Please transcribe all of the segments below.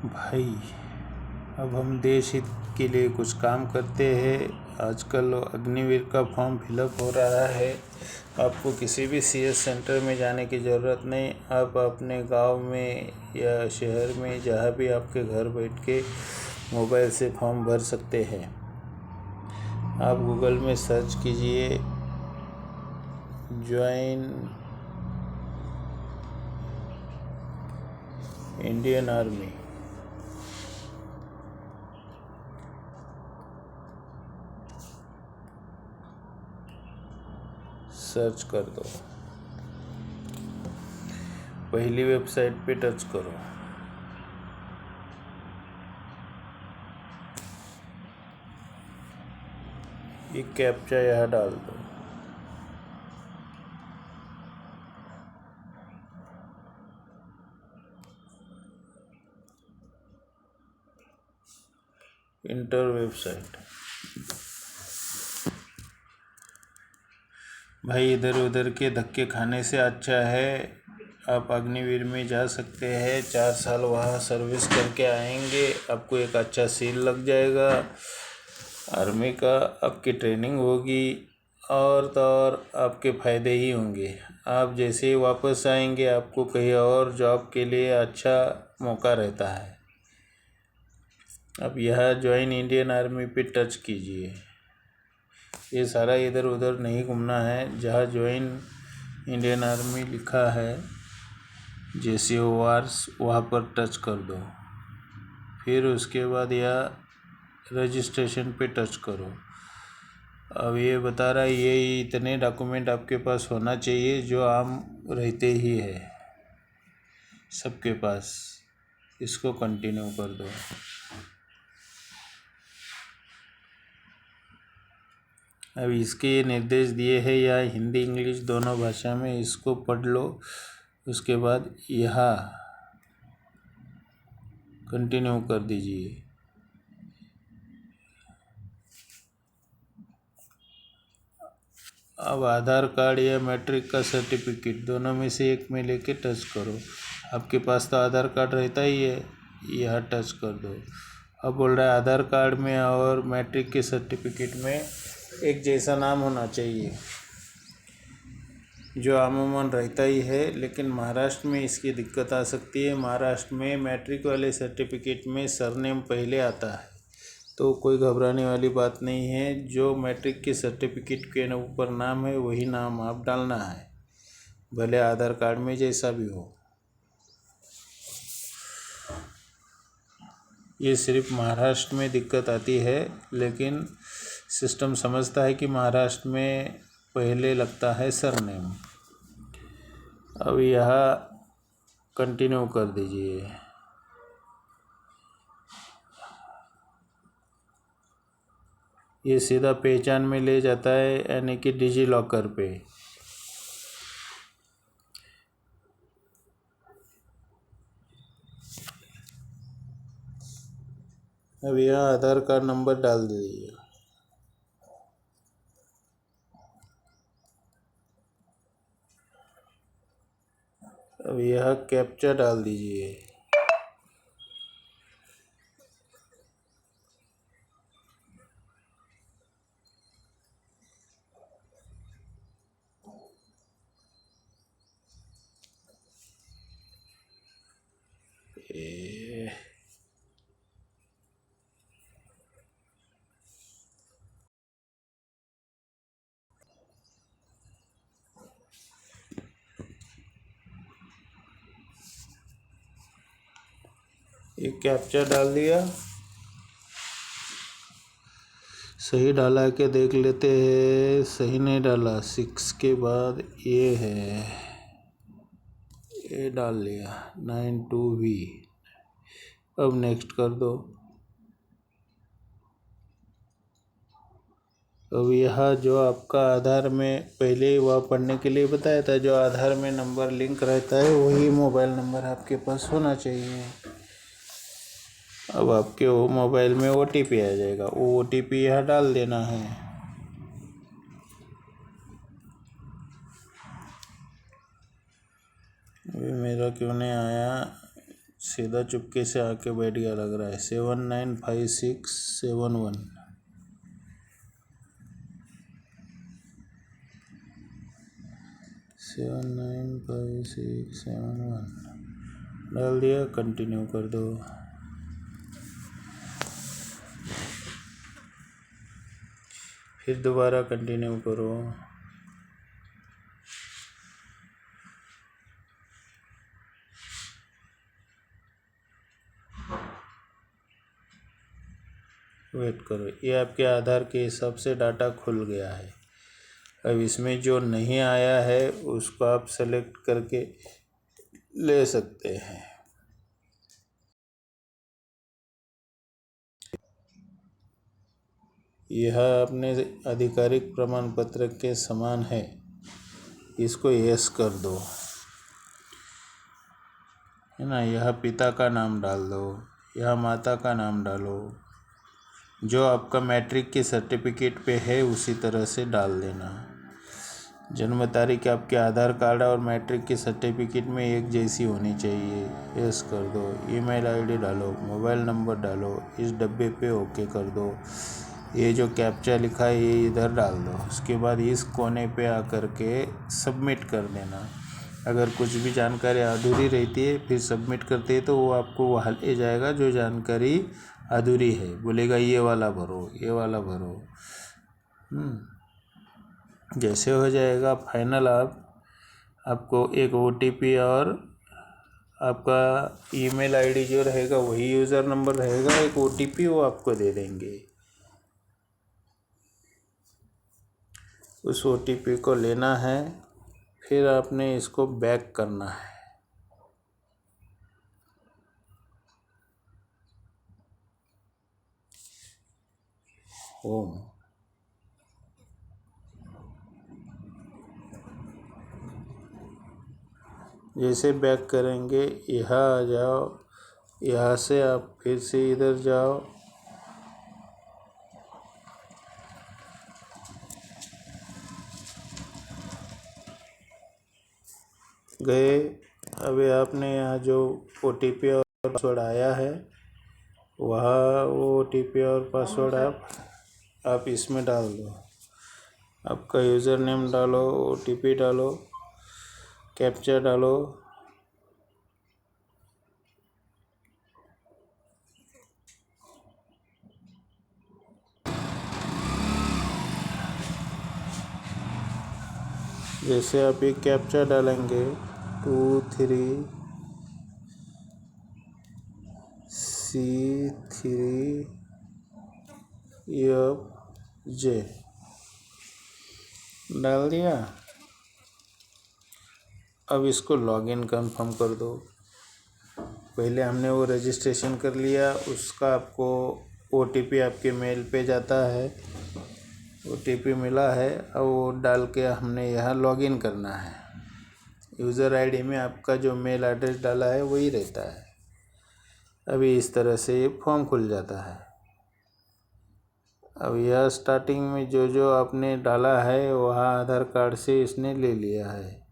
भाई, अब हम देश हित के लिए कुछ काम करते हैं। आजकल अग्निवीर का फॉर्म फिलअप हो रहा है। आपको किसी भी सीएस सेंटर में जाने की ज़रूरत नहीं। आप अपने गांव में या शहर में जहां भी आपके घर बैठ के मोबाइल से फॉर्म भर सकते हैं। आप गूगल में सर्च कीजिए ज्वाइन इंडियन आर्मी। सर्च कर दो। पहली वेबसाइट पे टच करो। एक कैप्चा यहाँ डाल दो। Inter website. भाई, इधर उधर के धक्के खाने से अच्छा है आप अग्निवीर में जा सकते हैं। 4 साल वहाँ सर्विस करके आएंगे, आपको एक अच्छा सील लग जाएगा आर्मी का। आपकी ट्रेनिंग होगी और तो और आपके फ़ायदे ही होंगे। आप जैसे ही वापस आएंगे आपको कहीं और जॉब के लिए अच्छा मौका रहता है। अब यह ज्वाइन इंडियन आर्मी पे टच कीजिए। ये सारा इधर उधर नहीं घूमना है। जहाँ ज्वाइन इंडियन आर्मी लिखा है JCO वार्स, वहाँ पर टच कर दो। फिर उसके बाद यह रजिस्ट्रेशन पे टच करो। अब ये बता रहा है ये इतने डॉक्यूमेंट आपके पास होना चाहिए जो आम रहते ही है सबके पास। इसको कंटिन्यू कर दो। अब इसके ये निर्देश दिए हैं या हिंदी इंग्लिश दोनों भाषा में, इसको पढ़ लो। उसके बाद यहाँ कंटिन्यू कर दीजिए। अब आधार कार्ड या मैट्रिक का सर्टिफिकेट दोनों में से एक में लेके टच करो। आपके पास तो आधार कार्ड रहता ही है, यह टच कर दो। अब बोल रहा है आधार कार्ड में और मैट्रिक के सर्टिफिकेट में एक जैसा नाम होना चाहिए, जो अमूमन रहता ही है। लेकिन महाराष्ट्र में इसकी दिक्कत आ सकती है। महाराष्ट्र में मैट्रिक वाले सर्टिफिकेट में सरनेम पहले आता है, तो कोई घबराने वाली बात नहीं है। जो मैट्रिक के सर्टिफिकेट के ऊपर नाम है वही नाम आप डालना है, भले आधार कार्ड में जैसा भी हो। ये सिर्फ महाराष्ट्र में दिक्कत आती है, लेकिन सिस्टम समझता है कि महाराष्ट्र में पहले लगता है सरनेम। अब यह कंटिन्यू कर दीजिए। ये सीधा पहचान में ले जाता है, यानी कि डिजी लॉकर पे। अब यहाँ आधार कार्ड नंबर डाल दीजिए। अब यह कैप्चा डाल दीजिए। ये कैप्चा डाल दिया, सही डाला के देख लेते हैं। सही नहीं डाला। 6 के बाद ये है, ये डाल लिया 92V। अब नेक्स्ट कर दो। अब यहाँ जो आपका आधार में पहले वह पढ़ने के लिए बताया था, जो आधार में नंबर लिंक रहता है वही मोबाइल नंबर आपके पास होना चाहिए। अब आपके वो मोबाइल में OTP आ जाएगा, वो OTP यहाँ डाल देना है। अभी मेरा क्यों नहीं आया? सीधा चुपके से आके बैठ गया लग रहा है। 795671 795671 डाल दिया। कंटिन्यू कर दो। फिर दोबारा कंटिन्यू करो। वेट करो। ये आपके आधार के हिसाब से डाटा खुल गया है। अब इसमें जो नहीं आया है उसको आप सेलेक्ट करके ले सकते हैं। यह अपने आधिकारिक प्रमाण पत्र के समान है। इसको यस कर दो, है ना। यह पिता का नाम डाल दो, यह माता का नाम डालो। जो आपका मैट्रिक के सर्टिफिकेट पे है उसी तरह से डाल देना। जन्म तारीख आपके आधार कार्ड और मैट्रिक के सर्टिफिकेट में एक जैसी होनी चाहिए। यस कर दो। ईमेल आईडी डालो, मोबाइल नंबर डालो, इस डब्बे पे ओके कर दो। ये जो कैप्चा लिखा है ये इधर डाल दो। उसके बाद इस कोने पे आकर के सबमिट कर देना। अगर कुछ भी जानकारी अधूरी रहती है फिर सबमिट करते हैं तो वो आपको वहाँ ले जाएगा जो जानकारी अधूरी है, बोलेगा ये वाला भरो, ये वाला भरो। जैसे हो जाएगा फाइनल आपको एक OTP और आपका ईमेल आईडी जो रहेगा वही यूज़र नंबर रहेगा, एक OTP वो आपको दे देंगे। उस OTP को लेना है, फिर आपने इसको बैक करना है। होम जैसे बैक करेंगे यहाँ आ जाओ। यहाँ से आप फिर से इधर जाओ। गए। अभी आपने यहाँ जो OTP और पासवर्ड आया है वहाँ वो OTP और पासवर्ड आप इसमें डाल दो। आपका यूज़र नेम डालो, OTP डालो, कैप्चा डालो। जैसे आप एक कैप्चा डालेंगे 23C3F J डाल दिया। अब इसको लॉगिन कंफर्म कर दो। पहले हमने वो रजिस्ट्रेशन कर लिया, उसका आपको OTP आपके मेल पे जाता है। OTP मिला है, अब वो डाल के हमने यहाँ लॉगिन करना है। यूज़र आईडी में आपका जो मेल एड्रेस डाला है वही रहता है। अभी इस तरह से ये फॉर्म खुल जाता है। अब यह स्टार्टिंग में जो जो आपने डाला है वहाँ आधार कार्ड से इसने ले लिया है।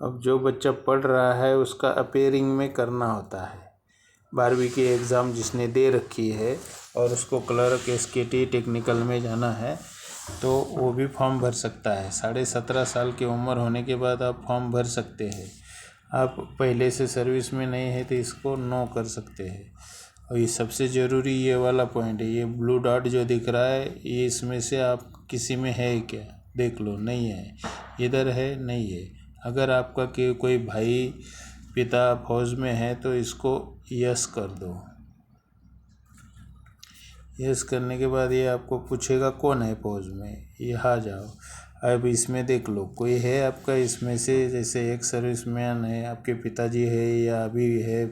अब जो बच्चा पढ़ रहा है उसका अपेयरिंग में करना होता है। 12वीं की एग्ज़ाम जिसने दे रखी है और उसको क्लर्क SKT टेक्निकल में जाना है तो वो भी फॉर्म भर सकता है। 17.5 साल की उम्र होने के बाद आप फॉर्म भर सकते हैं। आप पहले से सर्विस में नहीं है तो इसको नो कर सकते हैं। और ये सबसे ज़रूरी ये वाला पॉइंट है, ये ब्लू डॉट जो दिख रहा है ये इसमें से आप किसी में है क्या देख लो। नहीं है, इधर है, नहीं है। अगर आपका कोई भाई पिता फौज में है तो इसको यस कर दो। यस करने के बाद ये आपको पूछेगा कौन है फौज में, यहाँ जाओ। अब इसमें देख लो कोई है आपका इसमें से, जैसे एक सर्विसमैन है, आपके पिताजी है या अभी है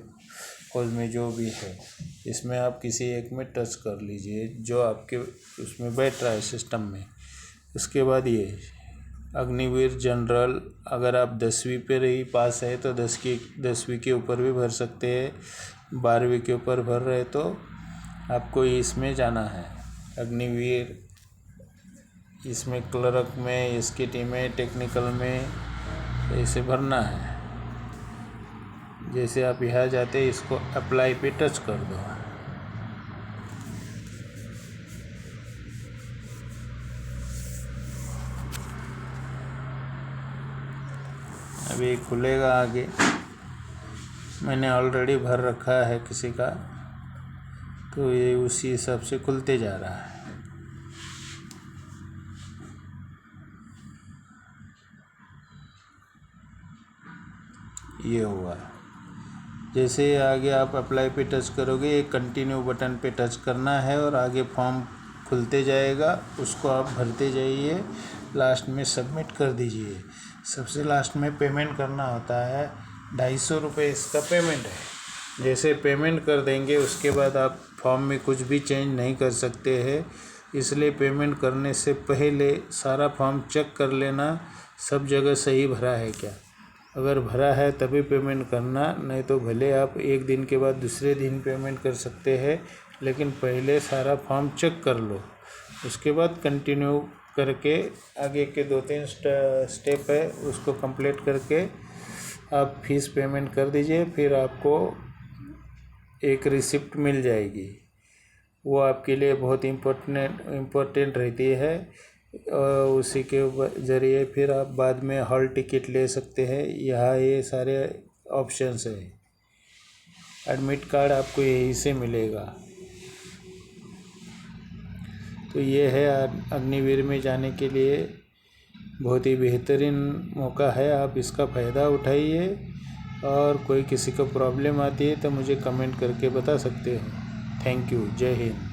फौज में, जो भी है इसमें आप किसी एक में टच कर लीजिए जो आपके उसमें बैठ रहा है सिस्टम में। उसके बाद ये अग्निवीर जनरल, अगर आप 10वीं पे रही पास है तो 10वीं के ऊपर भी भर सकते हैं। 12वीं के ऊपर भर रहे तो आपको इसमें जाना है, अग्निवीर इसमें क्लर्क में, SKT में, टेक्निकल में ऐसे भरना है। जैसे आप यहाँ जाते इसको अप्लाई पे टच कर दो। अभी खुलेगा आगे। मैंने ऑलरेडी भर रखा है किसी का, तो ये उसी हिसाब से खुलते जा रहा है। ये हुआ। जैसे आगे आप अप्लाई पे टच करोगे, एक कंटिन्यू बटन पे टच करना है और आगे फॉर्म खुलते जाएगा, उसको आप भरते जाइए, लास्ट में सबमिट कर दीजिए। सबसे लास्ट में पेमेंट करना होता है, 250 रुपये इसका पेमेंट है। जैसे पेमेंट कर देंगे उसके बाद आप फॉर्म में कुछ भी चेंज नहीं कर सकते हैं, इसलिए पेमेंट करने से पहले सारा फॉर्म चेक कर लेना सब जगह सही भरा है क्या। अगर भरा है तभी पेमेंट करना, नहीं तो भले आप एक दिन के बाद दूसरे दिन पेमेंट कर सकते हैं, लेकिन पहले सारा फॉर्म चेक कर लो। उसके बाद कंटिन्यू करके आगे के 2-3 स्टेप है उसको कंप्लीट करके आप फीस पेमेंट कर दीजिए। फिर आपको एक रिसिप्ट मिल जाएगी, वो आपके लिए बहुत इम्पोर्टेंट रहती है। और उसी के ज़रिए फिर आप बाद में हॉल टिकट ले सकते हैं। यहाँ ये सारे ऑप्शंस है। एडमिट कार्ड आपको यहीं से मिलेगा। तो ये है अग्निवीर में जाने के लिए बहुत ही बेहतरीन मौका है, आप इसका फ़ायदा उठाइए। और कोई किसी को प्रॉब्लम आती है तो मुझे कमेंट करके बता सकते हो। Thank you. जय हिंद।